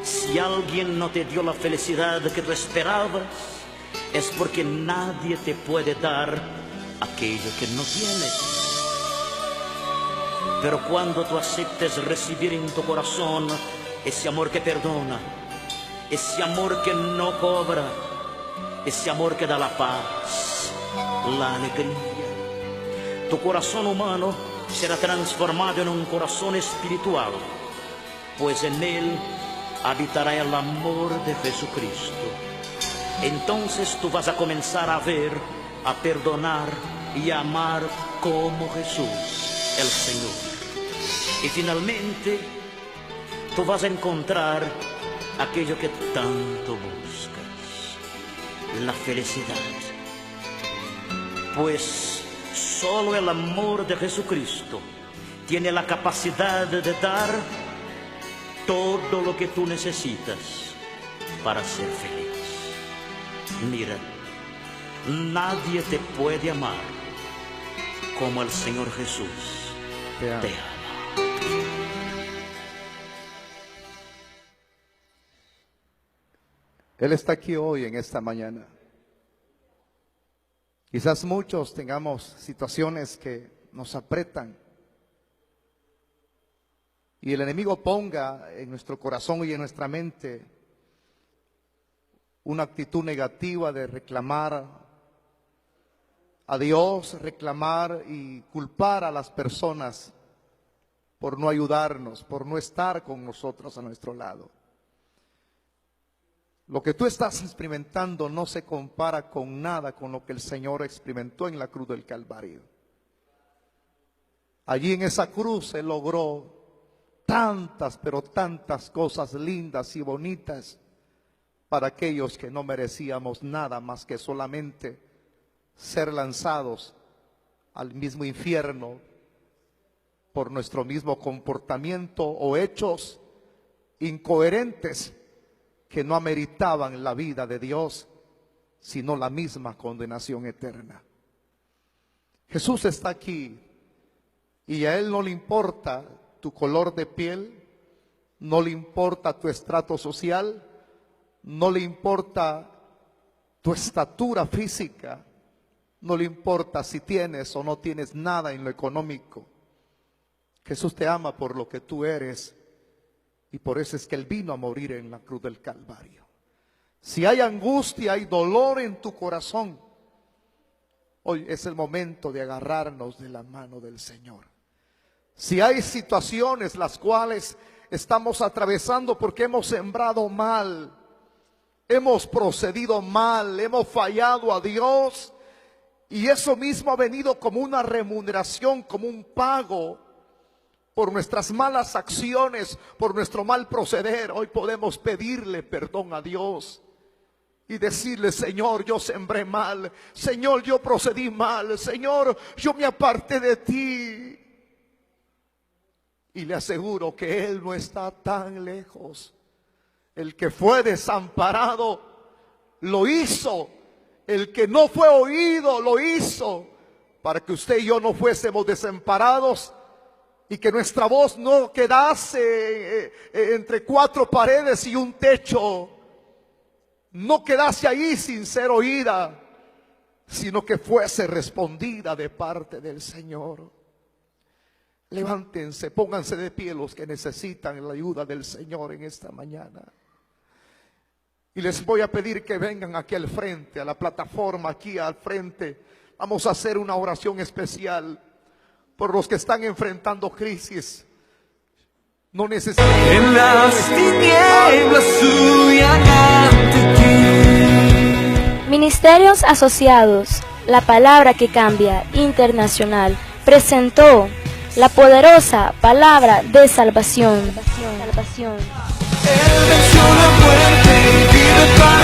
S4: Si alguien no te dio la felicidad que tú esperabas, es porque nadie te puede dar aquello que no tienes. Pero cuando tú aceptes recibir en tu corazón ese amor que perdona, ese amor que no cobra, ese amor que da la paz, la alegría, tu corazón humano será transformado en un corazón espiritual, pues en él habitará el amor de Jesucristo. Entonces tú vas a comenzar a ver, a perdonar y a amar como Jesús, el Señor. Y finalmente tú vas a encontrar aquello que tanto buscas. la felicidad. Pues solo el amor de Jesucristo tiene la capacidad de dar todo lo que tú necesitas para ser feliz. Mira, nadie te puede amar como el Señor Jesús te ama.
S3: Él está aquí hoy en esta mañana. Quizás muchos tengamos situaciones que nos apretan y el enemigo ponga en nuestro corazón y en nuestra mente una actitud negativa de reclamar a Dios, reclamar y culpar a las personas por no ayudarnos, por no estar con nosotros a nuestro lado. Lo que tú estás experimentando no se compara con nada con lo que el Señor experimentó en la cruz del Calvario. Allí en esa cruz Él logró tantas, pero tantas cosas lindas y bonitas para aquellos que no merecíamos nada más que solamente ser lanzados al mismo infierno por nuestro mismo comportamiento o hechos incoherentes que no ameritaban la vida de Dios, sino la misma condenación eterna. Jesús está aquí y a Él no le importa tu color de piel, no le importa tu estrato social, no le importa tu estatura física, no le importa si tienes o no tienes nada en lo económico. Jesús te ama por lo que tú eres. Y por eso es que Él vino a morir en la cruz del Calvario. Si hay angustia, hay dolor en tu corazón, hoy es el momento de agarrarnos de la mano del Señor. Si hay situaciones las cuales estamos atravesando porque hemos sembrado mal, hemos procedido mal, hemos fallado a Dios, y eso mismo ha venido como una remuneración, como un pago por nuestras malas acciones, por nuestro mal proceder. Hoy podemos pedirle perdón a Dios y decirle: Señor, yo sembré mal, Señor, yo procedí mal, Señor, yo me aparté de ti. Y le aseguro que Él no está tan lejos. El que fue desamparado lo hizo, el que no fue oído lo hizo, para que usted y yo no fuésemos desamparados y que nuestra voz no quedase entre cuatro paredes y un techo, no quedase ahí sin ser oída, sino que fuese respondida de parte del Señor. Levántense, pónganse de pie los que necesitan la ayuda del Señor en esta mañana. Y les voy a pedir que vengan aquí al frente, a la plataforma, aquí al frente. Vamos a hacer una oración especial por los que están enfrentando crisis. No necesitan.
S2: En las tinieblas huyan ante ti.
S1: Ministerios Asociados, la palabra que cambia, internacional, presentó la poderosa palabra de salvación.
S2: Él venció la muerte y vive para